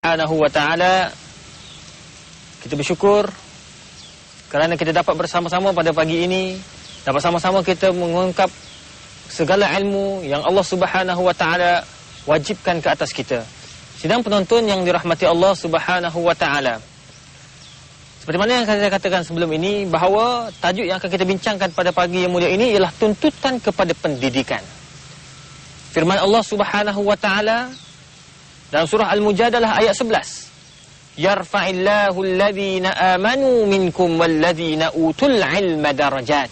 Subhanahu wa ta'ala, kita bersyukur kerana kita dapat bersama-sama pada pagi ini, dapat sama-sama kita mengungkap segala ilmu yang Allah Subhanahu wa ta'ala wajibkan ke atas kita. Sidang penonton yang dirahmati Allah Subhanahu wa ta'ala, seperti mana yang saya katakan sebelum ini, bahawa tajuk yang akan kita bincangkan pada pagi yang mulia ini ialah tuntutan kepada pendidikan. Firman Allah Subhanahu wa ta'ala dalam surah Al-Mujadalah ayat 11, yarfa'illahu alladhina amanu minkum walladhina utul ilma darajat.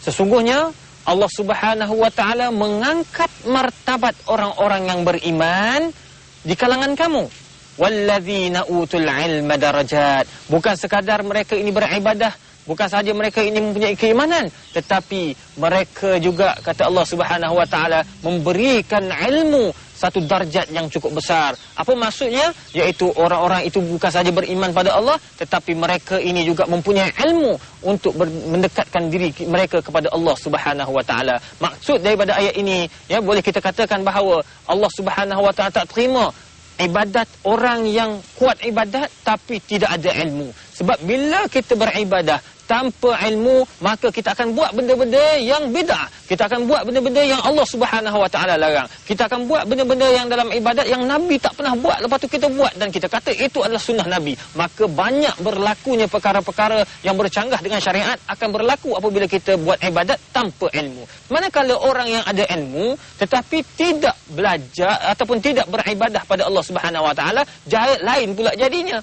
Sesungguhnya Allah Subhanahu wa ta'ala mengangkat martabat orang-orang yang beriman di kalangan kamu. Walladhina utul ilma darajat. Bukan sekadar mereka ini beribadah, bukan sahaja mereka ini mempunyai keimanan, tetapi mereka juga, kata Allah Subhanahu wa ta'ala, memberikan ilmu satu darjat yang cukup besar. Apa maksudnya? Iaitu orang-orang itu bukan sahaja beriman pada Allah, tetapi mereka ini juga mempunyai ilmu untuk mendekatkan diri mereka kepada Allah Subhanahu wa ta'ala. Maksud daripada ayat ini, ya, boleh kita katakan bahawa Allah Subhanahu wa ta'ala tak terima ibadat orang yang kuat ibadat tapi tidak ada ilmu. Sebab bila kita beribadah tanpa ilmu, maka kita akan buat benda-benda yang bid'ah. Kita akan buat benda-benda yang Allah Subhanahu wa ta'ala larang. Kita akan buat benda-benda yang dalam ibadat yang Nabi tak pernah buat, lepas tu kita buat dan kita kata itu adalah sunnah Nabi. Maka banyak berlakunya perkara-perkara yang bercanggah dengan syariat akan berlaku apabila kita buat ibadat tanpa ilmu. Manakala orang yang ada ilmu tetapi tidak belajar ataupun tidak beribadah pada Allah Subhanahu wa ta'ala, lain pula jadinya.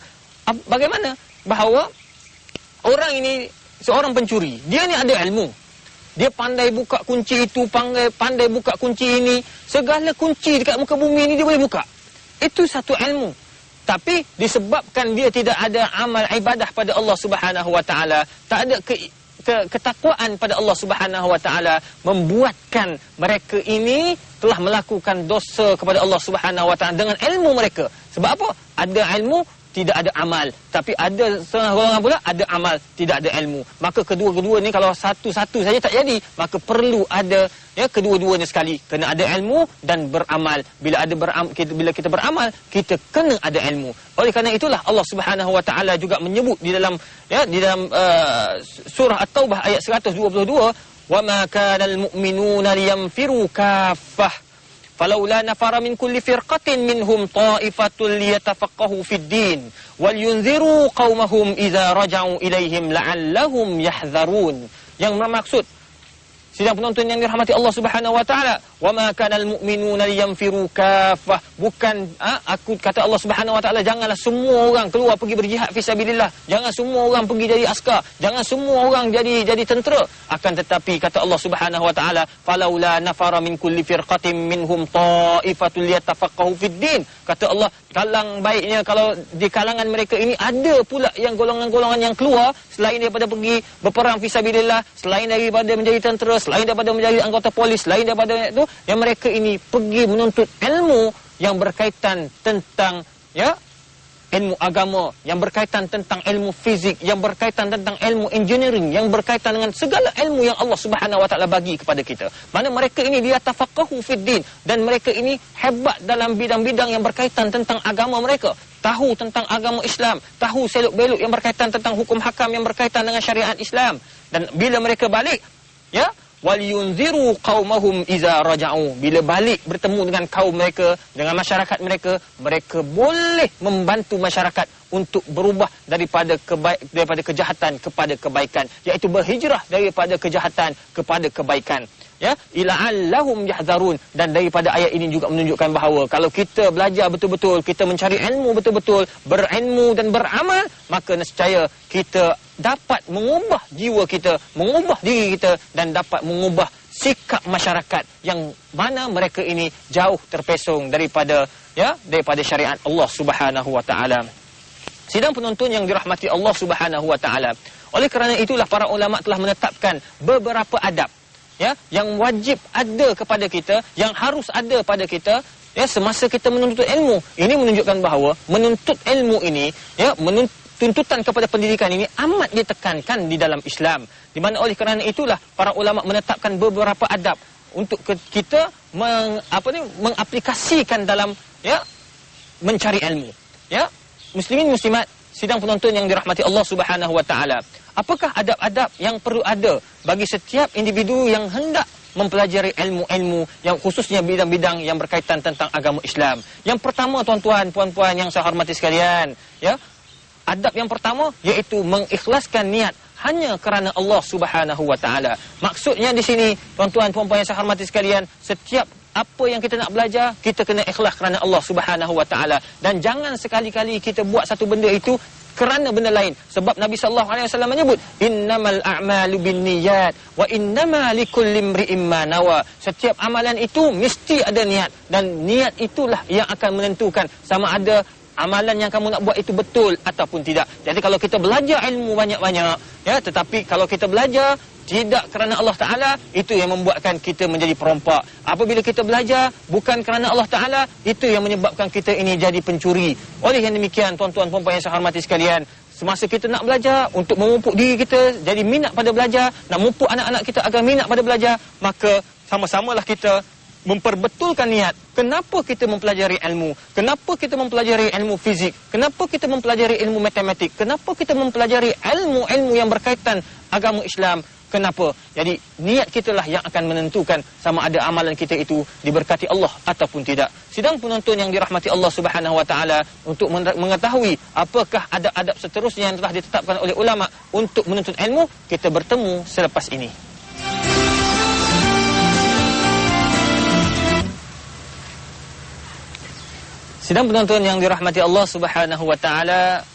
Bagaimana? Bahawa orang ini seorang pencuri, dia ni ada ilmu, dia pandai buka kunci itu, pandai buka kunci ini, segala kunci dekat muka bumi ini dia boleh buka. Itu satu ilmu. Tapi disebabkan dia tidak ada amal ibadah pada Allah Subhanahu wa ta'ala, tak ada ketakwaan pada Allah Subhanahu wa ta'ala, membuatkan mereka ini telah melakukan dosa kepada Allah Subhanahu wa ta'ala dengan ilmu mereka. Sebab apa? Ada ilmu, tidak ada amal. Tapi ada setengah golongan pula ada amal, tidak ada ilmu. Maka kedua-kedua ni kalau satu-satu saja tak jadi, maka perlu ada, ya, kedua-duanya sekali. Kena ada ilmu dan beramal. Bila kita beramal, kita kena ada ilmu. Oleh kerana itulah Allah Subhanahu wa ta'ala juga menyebut di dalam surah At-Taubah ayat 122, wa ma kana al-mu'minuna liyanfiru kaffah فلولا نفر من كل فرقة منهم طائفة ليتفقهوا في الدين ولينذروا قومهم إذا رجعوا إليهم لعلهم يحذرون. Yang bermaksud, sidang penonton yang dirahmati Allah Subhanahu wa ta'ala, wa ma kana al-mu'minuna liyanfiru kaffah. Bukan aku kata Allah Subhanahu wa ta'ala, janganlah semua orang keluar pergi berjihad fi sabilillah, jangan semua orang pergi jadi askar, jangan semua orang jadi tentera. Akan tetapi kata Allah Subhanahu wa ta'ala, falaula nafara min kulli firqatin minhum ta'ifatul yatafaqahu fid din. Kata Allah, kalang baiknya kalau di kalangan mereka ini ada pula yang golongan-golongan yang keluar selain daripada pergi berperang fi sabilillah, selain daripada menjadi tentera, selain daripada menjadi anggota polis, selain daripada itu, yang mereka ini pergi menuntut ilmu yang berkaitan tentang, ya, ilmu agama, yang berkaitan tentang ilmu fizik, yang berkaitan tentang ilmu engineering, yang berkaitan dengan segala ilmu yang Allah Subhanahu wa ta'ala bagi kepada kita. Mana mereka ini dia tafaqahu fid din, dan mereka ini hebat dalam bidang-bidang yang berkaitan tentang agama mereka. Tahu tentang agama Islam, tahu seluk-beluk yang berkaitan tentang hukum hakam yang berkaitan dengan syariat Islam. Dan bila mereka balik, ya, waliyunziru qaumahum iza raja'u, bila balik bertemu dengan kaum mereka, dengan masyarakat mereka, mereka boleh membantu masyarakat untuk berubah daripada kejahatan kepada kebaikan, iaitu berhijrah daripada kejahatan kepada kebaikan, ya, ila'allahum yahzarun. Dan daripada ayat ini juga menunjukkan bahawa kalau kita belajar betul-betul, kita mencari ilmu betul-betul, berilmu dan beramal, maka nescaya kita dapat mengubah jiwa kita, mengubah diri kita, dan dapat mengubah sikap masyarakat yang mana mereka ini jauh terpesong daripada syariat Allah Subhanahu wa ta'ala. Sidang penonton yang dirahmati Allah Subhanahu wa ta'ala, oleh kerana itulah para ulama telah menetapkan beberapa adab, ya, yang wajib ada kepada kita, yang harus ada pada kita, ya, semasa kita menuntut ilmu. Ini menunjukkan bahawa menuntut ilmu ini, ya, tuntutan kepada pendidikan ini amat ditekankan di dalam Islam. Di mana oleh kerana itulah para ulama menetapkan beberapa adab untuk kita mengaplikasikan dalam, ya, mencari ilmu. ya, muslimin muslimat, sidang penonton yang dirahmati Allah Subhanahu wa taala. Apakah adab-adab yang perlu ada bagi setiap individu yang hendak mempelajari ilmu-ilmu yang khususnya bidang-bidang yang berkaitan tentang agama Islam? Yang pertama, tuan-tuan, puan-puan yang saya hormati sekalian, ya, adab yang pertama iaitu mengikhlaskan niat hanya kerana Allah Subhanahu wa taala. Maksudnya di sini, tuan-tuan, puan-puan yang saya hormati sekalian, setiap apa yang kita nak belajar, kita kena ikhlas kerana Allah Subhanahu wa taala, dan jangan sekali-kali kita buat satu benda itu kerana benda lain. Sebab Nabi sallallahu alaihi wasallam menyebut, innamal a'malu binniyat wa innama likulli imri'in ma nawa. Setiap amalan itu mesti ada niat, dan niat itulah yang akan menentukan sama ada amalan yang kamu nak buat itu betul ataupun tidak. Jadi kalau kita belajar ilmu banyak-banyak, ya, tetapi kalau kita belajar tidak kerana Allah Ta'ala, itu yang membuatkan kita menjadi perompak. Apabila kita belajar bukan kerana Allah Ta'ala, itu yang menyebabkan kita ini jadi pencuri. Oleh yang demikian, tuan-tuan puan-puan yang saya hormati sekalian, semasa kita nak belajar untuk memupuk diri kita jadi minat pada belajar, nak memupuk anak-anak kita agar minat pada belajar, maka sama-samalah kita memperbetulkan niat. Kenapa kita mempelajari ilmu? Kenapa kita mempelajari ilmu fizik? Kenapa kita mempelajari ilmu matematik? Kenapa kita mempelajari ilmu-ilmu yang berkaitan agama Islam? Kenapa? Jadi niat kitalah yang akan menentukan sama ada amalan kita itu diberkati Allah ataupun tidak. Sidang penonton yang dirahmati Allah Subhanahu wa taala, untuk mengetahui apakah adab-adab seterusnya yang telah ditetapkan oleh ulama untuk menuntut ilmu, kita bertemu selepas ini. Sidang penonton yang dirahmati Allah Subhanahu wa taala,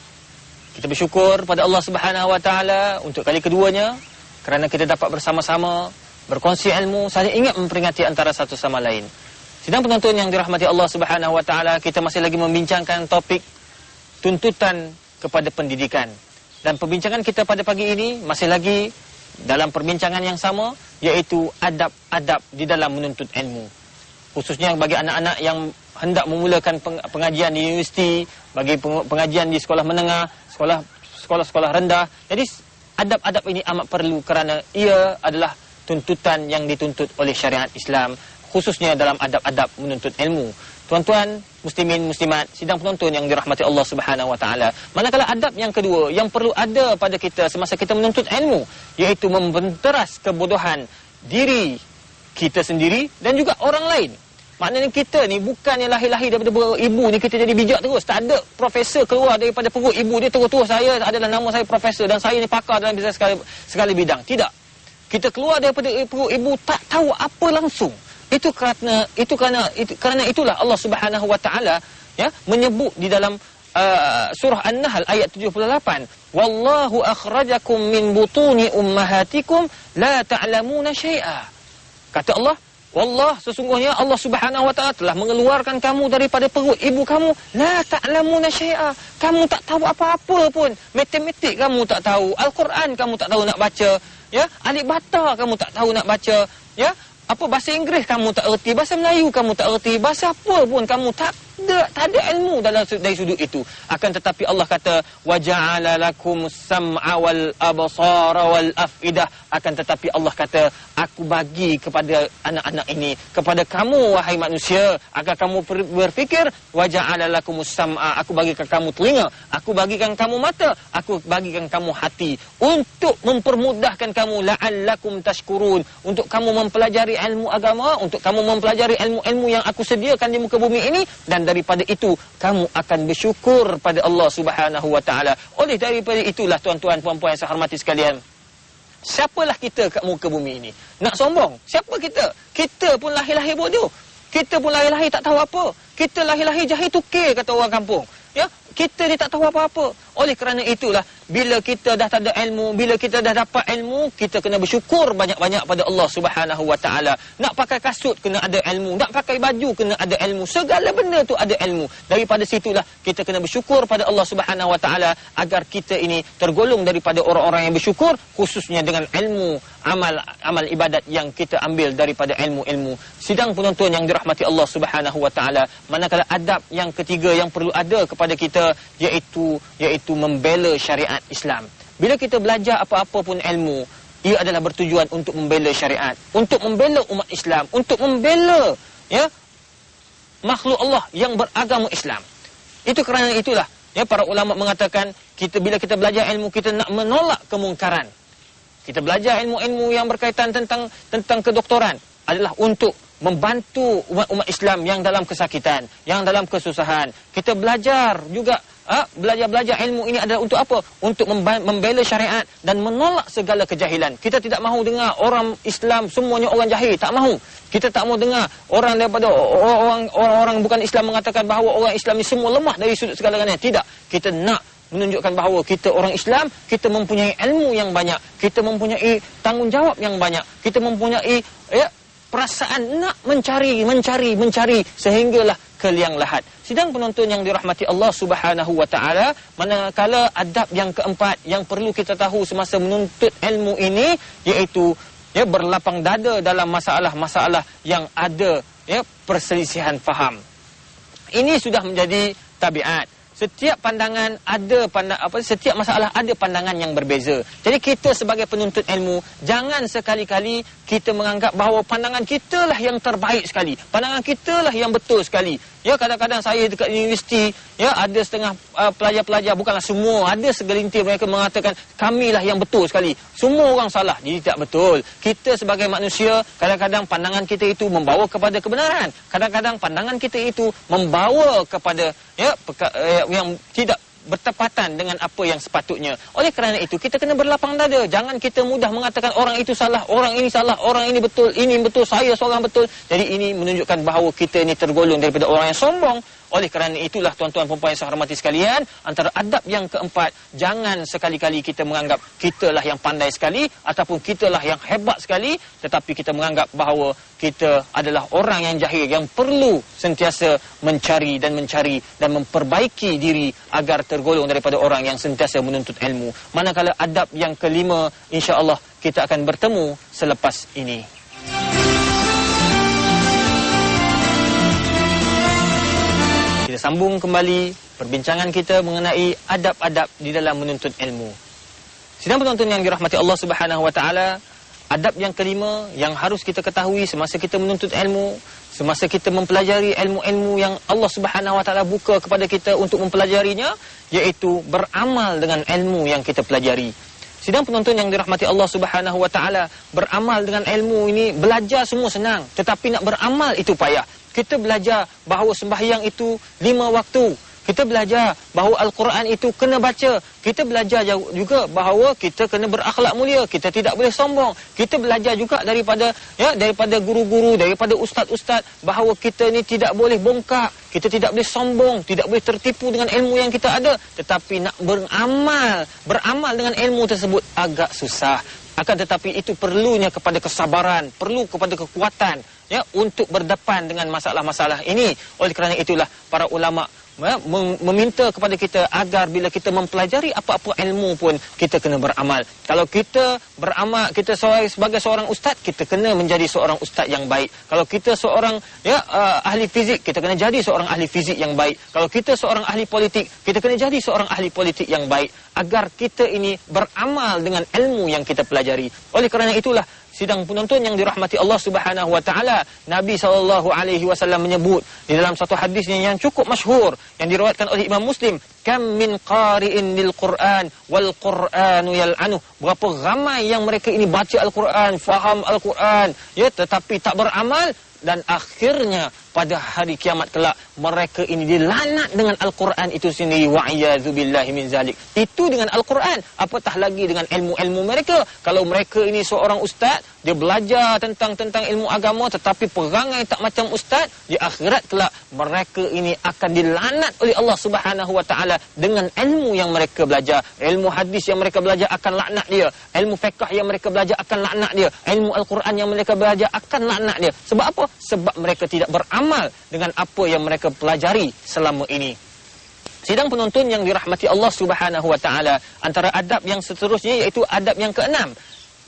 kita bersyukur pada Allah Subhanahu wa taala untuk kali keduanya kerana kita dapat bersama-sama berkongsi ilmu, saling ingat memperingati antara satu sama lain. Sidang penonton yang dirahmati Allah Subhanahu wa taala, kita masih lagi membincangkan topik tuntutan kepada pendidikan. Dan perbincangan kita pada pagi ini masih lagi dalam perbincangan yang sama, iaitu adab-adab di dalam menuntut ilmu. Khususnya bagi anak-anak yang hendak memulakan pengajian di universiti, bagi pengajian di sekolah menengah, sekolah-sekolah rendah. Jadi adab-adab ini amat perlu kerana ia adalah tuntutan yang dituntut oleh syariat Islam, khususnya dalam adab-adab menuntut ilmu. Tuan-tuan, muslimin, muslimat, sidang penonton yang dirahmati Allah Subhanahu wa taala. Manakala adab yang kedua yang perlu ada pada kita semasa kita menuntut ilmu, iaitu membenteras kebodohan diri kita sendiri dan juga orang lain. Maknanya kita ni bukannya lahir-lahir daripada ibu ni kita jadi bijak terus. Tak ada profesor keluar daripada perut ibu dia terus saya adalah nama saya profesor dan saya ni pakar dalam segala bidang. Tidak. Kita keluar daripada perut ibu tak tahu apa langsung. Kerana itulah Allah Subhanahu wa taala, ya, menyebut di dalam surah An-Nahl ayat 78, wallahu akhrajakum min butuni ummahatikum la ta'lamuna syai'a. Kata Allah, wallah, sesungguhnya Allah Subhanahu wa taala telah mengeluarkan kamu daripada perut ibu kamu, la ta'lamuna syai'a, kamu tak tahu apa-apa pun. Matematik kamu tak tahu, Al-Quran kamu tak tahu nak baca, ya, alif bata kamu tak tahu nak baca, ya, apa bahasa Inggeris kamu tak erti, bahasa Melayu kamu tak erti, bahasa apa pun kamu tak ada ilmu dari sudut itu. Akan tetapi Allah kata, wa ja'ala lakum sam'a wal absara wal afidah. Akan tetapi Allah kata, aku bagi kepada anak-anak ini, kepada kamu wahai manusia, agar kamu berfikir, wa ja'ala lakum sam'a, aku bagikan kamu telinga, aku bagikan kamu mata, aku bagikan kamu hati, untuk mempermudahkan kamu, la'allakum tashkurun, untuk kamu mempelajari ilmu agama, untuk kamu mempelajari ilmu-ilmu yang aku sediakan di muka bumi ini, dan daripada itu kamu akan bersyukur pada Allah Subhanahu wa taala. Oleh daripada itulah, tuan-tuan puan-puan yang saya hormati sekalian, siapalah kita kat muka bumi ini? Nak sombong? Siapa kita? Kita pun lahir-lahir bodoh. Kita pun lahir-lahir tak tahu apa. Kita lahir-lahir jahil tukir, kata orang kampung. Ya, kita ni tak tahu apa-apa. Oleh kerana itulah, bila kita dah tak ada ilmu, bila kita dah dapat ilmu, kita kena bersyukur banyak-banyak pada Allah Subhanahu wa taala. Nak pakai kasut kena ada ilmu, nak pakai baju kena ada ilmu, segala benda tu ada ilmu. Daripada situlah kita kena bersyukur pada Allah Subhanahu wa taala agar kita ini tergolong daripada orang-orang yang bersyukur, khususnya dengan ilmu, amal ibadat yang kita ambil daripada ilmu-ilmu. Sidang penonton yang dirahmati Allah Subhanahu wa taala, manakala adab yang ketiga yang perlu ada kepada kita, iaitu membela syariat Islam. Bila kita belajar apa-apa pun ilmu, ia adalah bertujuan untuk membela syariat, untuk membela umat Islam, untuk membela, ya, makhluk Allah yang beragama Islam. Itu kerana itulah ya para ulama mengatakan bila kita belajar ilmu, kita nak menolak kemungkaran. Kita belajar ilmu-ilmu yang berkaitan tentang kedoktoran adalah untuk membantu umat Islam yang dalam kesakitan, yang dalam kesusahan. Kita belajar juga belajar ilmu ini adalah untuk apa? Untuk membela syariat dan menolak segala kejahilan. Kita tidak mahu dengar orang Islam semuanya orang jahil, tak mahu. Kita tak mahu dengar orang daripada orang bukan Islam mengatakan bahawa orang Islam ni semua lemah dari sudut segala-galanya. Tidak. Kita nak menunjukkan bahawa kita orang Islam, kita mempunyai ilmu yang banyak, kita mempunyai tanggungjawab yang banyak, kita mempunyai perasaan nak mencari sehinggalah ke liang lahat. Sidang penonton yang dirahmati Allah Subhanahu wa taala, manakala adab yang keempat yang perlu kita tahu semasa menuntut ilmu ini, iaitu berlapang dada dalam masalah-masalah yang ada perselisihan faham. Ini sudah menjadi tabiat. Setiap pandangan setiap masalah ada pandangan yang berbeza. Jadi kita sebagai penuntut ilmu, jangan sekali-kali kita menganggap bahawa pandangan kita lah yang terbaik sekali. Pandangan kita lah yang betul sekali. Ya, kadang-kadang saya dekat universiti, ada setengah pelajar-pelajar, bukanlah semua, ada segelintir mereka mengatakan kamilah yang betul sekali. Semua orang salah. Jadi tak betul. Kita sebagai manusia, kadang-kadang pandangan kita itu membawa kepada kebenaran. Kadang-kadang pandangan kita itu membawa kepada yang tidak bertepatan dengan apa yang sepatutnya. Oleh kerana itu, kita kena berlapang dada. Jangan kita mudah mengatakan orang itu salah, orang ini salah, orang ini betul, saya seorang betul. Jadi ini menunjukkan bahawa kita ini tergolong daripada orang yang sombong. Oleh kerana itulah tuan-tuan perempuan yang saya hormati sekalian, antara adab yang keempat, jangan sekali-kali kita menganggap kitalah yang pandai sekali ataupun kitalah yang hebat sekali, tetapi kita menganggap bahawa kita adalah orang yang jahil yang perlu sentiasa mencari dan memperbaiki diri agar tergolong daripada orang yang sentiasa menuntut ilmu. Manakala adab yang kelima, insya-Allah kita akan bertemu selepas ini. Kita sambung kembali perbincangan kita mengenai adab-adab di dalam menuntut ilmu. Sidang penonton yang dirahmati Allah Subhanahu wa taala, adab yang kelima yang harus kita ketahui semasa kita menuntut ilmu, semasa kita mempelajari ilmu-ilmu yang Allah Subhanahu wa taala buka kepada kita untuk mempelajarinya, iaitu beramal dengan ilmu yang kita pelajari. Sidang penonton yang dirahmati Allah Subhanahu wa taala, beramal dengan ilmu ini, belajar semua senang, tetapi nak beramal itu payah. Kita belajar bahawa sembahyang itu 5 waktu. Kita belajar bahawa Al-Quran itu kena baca. Kita belajar juga bahawa kita kena berakhlak mulia. Kita tidak boleh sombong. Kita belajar juga daripada guru-guru, daripada ustaz-ustaz, bahawa kita ni tidak boleh bongkak. Kita tidak boleh sombong, tidak boleh tertipu dengan ilmu yang kita ada. Tetapi nak beramal dengan ilmu tersebut agak susah. Akan tetapi itu perlunya kepada kesabaran, perlu kepada kekuatan untuk berdepan dengan masalah-masalah ini. Oleh kerana itulah para ulama meminta kepada kita agar bila kita mempelajari apa-apa ilmu pun kita kena beramal. Kalau kita beramal, kita sebagai seorang ustaz, kita kena menjadi seorang ustaz yang baik. Kalau kita seorang ahli fizik, kita kena jadi seorang ahli fizik yang baik. Kalau kita seorang ahli politik, kita kena jadi seorang ahli politik yang baik, agar kita ini beramal dengan ilmu yang kita pelajari. Oleh kerana itulah, sidang penonton yang dirahmati Allah Subhanahu wa taala, Nabi SAW menyebut di dalam satu hadisnya yang cukup masyhur yang diriwayatkan oleh Imam Muslim, kam min qari'in lil Quran wal Quranu yal'anuh. Berapa ramai yang mereka ini baca Al-Quran, faham Al-Quran, tetapi tak beramal, dan akhirnya pada hari kiamat kelak mereka ini dilaknat dengan Al-Quran itu sendiri. Wa'iyadzu billahi min zalik. Itu dengan Al-Quran, apatah lagi dengan ilmu-ilmu mereka. Kalau mereka ini seorang ustaz, dia belajar tentang ilmu agama, tetapi perangai tak macam ustaz, di akhirat kelak mereka ini akan dilaknat oleh Allah Subhanahu wa taala dengan ilmu yang mereka belajar. Ilmu hadis yang mereka belajar akan laknat dia, ilmu fiqh yang mereka belajar akan laknat dia, ilmu Al-Quran yang mereka belajar akan laknat dia. Sebab apa? Sebab mereka tidak beramal dengan apa yang mereka pelajari selama ini. Sidang penonton yang dirahmati Allah Subhanahu wa taala, antara adab yang seterusnya iaitu adab yang keenam.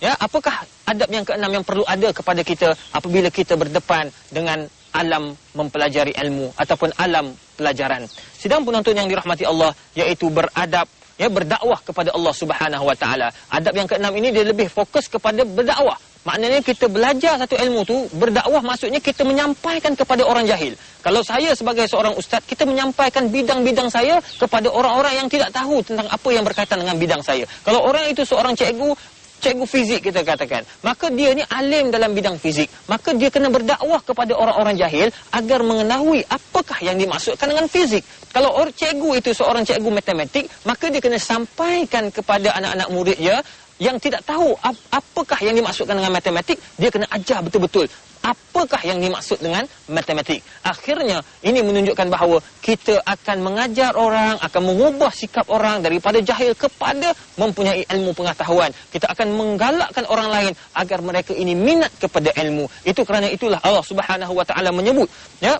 Apakah adab yang keenam yang perlu ada kepada kita apabila kita berdepan dengan alam mempelajari ilmu ataupun alam pelajaran? Sidang penonton yang dirahmati Allah, iaitu beradab, berdakwah kepada Allah Subhanahu wa taala. Adab yang keenam ini dia lebih fokus kepada berdakwah. Maknanya kita belajar satu ilmu tu, berdakwah maksudnya kita menyampaikan kepada orang jahil. Kalau saya sebagai seorang ustaz, kita menyampaikan bidang-bidang saya kepada orang-orang yang tidak tahu tentang apa yang berkaitan dengan bidang saya. Kalau orang itu seorang cikgu fizik kita katakan, maka dia ni alim dalam bidang fizik, maka dia kena berdakwah kepada orang-orang jahil agar mengetahui apakah yang dimaksudkan dengan fizik. Kalau orang cikgu itu seorang cikgu matematik, maka dia kena sampaikan kepada anak-anak muridnya yang tidak tahu apakah yang dimaksudkan dengan matematik, dia kena ajar betul-betul apakah yang dimaksud dengan matematik. Akhirnya ini menunjukkan bahawa kita akan mengajar orang, akan mengubah sikap orang daripada jahil kepada mempunyai ilmu pengetahuan. Kita akan menggalakkan orang lain agar mereka ini minat kepada ilmu. Itu kerana itulah Allah Subhanahu wa taala menyebut, ya,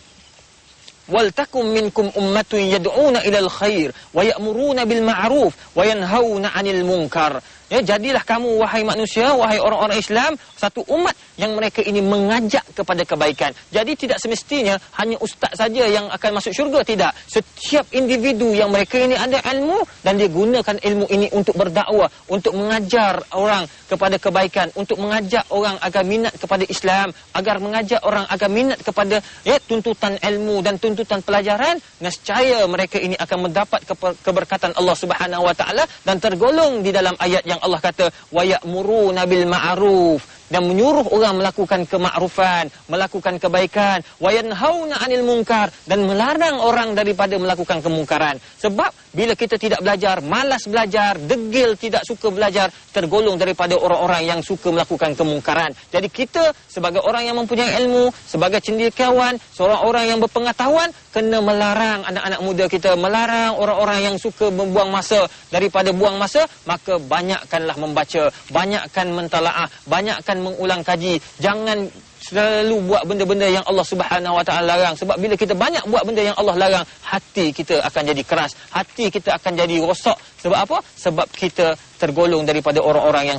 wal takum minkum ummatun yad'una ilal khair wa ya'muruna bil ma'ruf wa yanhauna 'anil munkar. Ya, jadilah kamu wahai manusia, wahai orang-orang Islam, satu umat yang mereka ini mengajak kepada kebaikan. Jadi tidak semestinya hanya ustaz saja yang akan masuk syurga, tidak. Setiap individu yang mereka ini ada ilmu dan dia gunakan ilmu ini untuk berdakwah, untuk mengajar orang kepada kebaikan, untuk mengajak orang agar minat kepada Islam, agar mengajak orang agar minat kepada, ya, tuntutan ilmu dan tuntutan pelajaran, nescaya mereka ini akan mendapat keberkatan Allah Subhanahu wa taala dan tergolong di dalam ayat yang Allah kata wa ya'muruna bil ma'ruf, dan menyuruh orang melakukan kemakrufan, melakukan kebaikan, wa yanhauna 'anil munkar, dan melarang orang daripada melakukan kemungkaran. Sebab bila kita tidak belajar, malas belajar, degil, tidak suka belajar, tergolong daripada orang-orang yang suka melakukan kemungkaran. Jadi kita sebagai orang yang mempunyai ilmu, sebagai cendekiawan, seorang orang yang berpengetahuan, kena melarang anak-anak muda kita, melarang orang-orang yang suka membuang masa daripada buang masa. Maka banyakkanlah membaca, banyakkan mentalaah, banyakkan mengulang kaji. Jangan selalu buat benda-benda yang Allah Subhanahu wa taala larang. Sebab bila kita banyak buat benda yang Allah larang, hati kita akan jadi keras, hati kita akan jadi rosak. Sebab apa? Sebab kita tergolong daripada orang-orang yang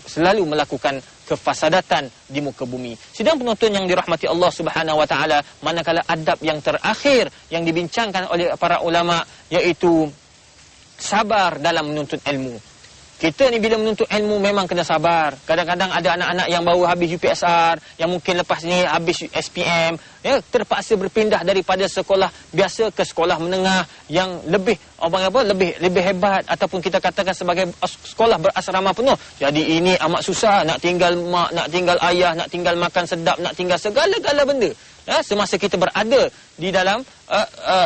selalu melakukan kefasadatan di muka bumi. Sidang penonton yang dirahmati Allah Subhanahu wa taala, manakala adab yang terakhir yang dibincangkan oleh para ulama, iaitu sabar dalam menuntut ilmu. Kita ni bila menuntut ilmu memang kena sabar. Kadang-kadang ada anak-anak yang baru habis UPSR, yang mungkin lepas ni habis SPM, ya, terpaksa berpindah daripada sekolah biasa ke sekolah menengah yang lebih lebih hebat, ataupun kita katakan sebagai sekolah berasrama penuh. Jadi ini amat susah, nak tinggal mak, nak tinggal ayah, nak tinggal makan sedap, nak tinggal segala-gala benda, ya, semasa kita berada di dalam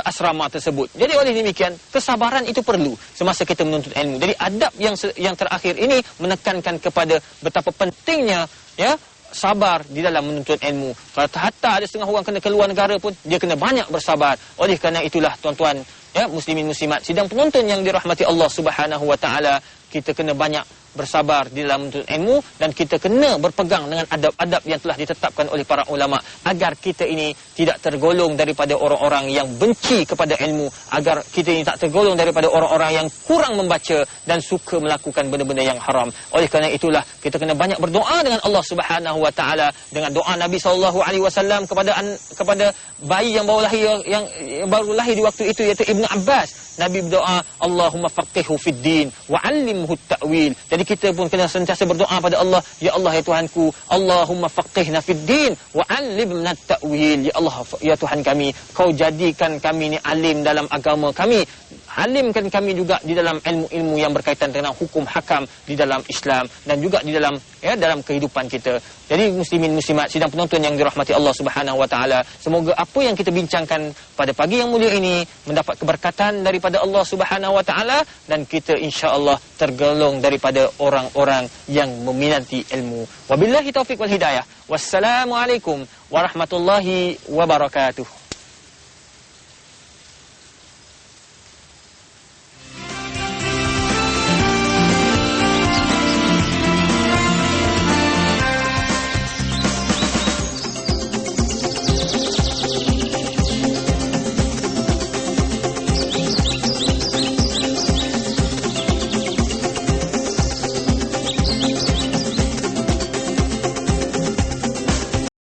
asrama tersebut. Jadi oleh demikian, kesabaran itu perlu semasa kita menuntut ilmu. Jadi adab yang terakhir ini menekankan kepada betapa pentingnya, ya, sabar di dalam menuntut ilmu. Kalau hatta ada setengah orang kena keluar negara pun, dia kena banyak bersabar. Oleh kerana itulah tuan-tuan, ya, muslimin muslimat, sidang penonton yang dirahmati Allah Subhanahu wa taala, kita kena banyak bersabar di dalam menuntut ilmu, dan kita kena berpegang dengan adab-adab yang telah ditetapkan oleh para ulama agar kita ini tidak tergolong daripada orang-orang yang benci kepada ilmu, agar kita ini tak tergolong daripada orang-orang yang kurang membaca dan suka melakukan benda-benda yang haram. Oleh kerana itulah kita kena banyak berdoa dengan Allah Subhanahu wa taala, dengan doa Nabi sallallahu alaihi wasallam kepada bayi yang baru lahir di waktu itu, iaitu Ibnu Abbas. Nabi berdoa, Allahumma faqihhu fid din wa 'allimhu at-ta'wil. Jadi kita pun kena sentiasa berdoa pada Allah, ya Allah, ya Tuhanku, Allahumma faqihna fid din wa 'allimna at-ta'wil. Ya Allah, ya Tuhan kami, kau jadikan kami ni alim dalam agama kami, alimkan kami juga di dalam ilmu-ilmu yang berkaitan dengan hukum hakam di dalam Islam dan juga di dalam, ya, dalam kehidupan kita. Jadi muslimin muslimat, sidang penonton yang dirahmati Allah Subhanahu wa taala, semoga apa yang kita bincangkan pada pagi yang mulia ini mendapat keberkatan daripada Allah Subhanahu wa taala, dan kita insya-Allah tergolong daripada orang-orang yang meminati ilmu. Wabillahi taufiq wal hidayah. Wassalamualaikum warahmatullahi wabarakatuh.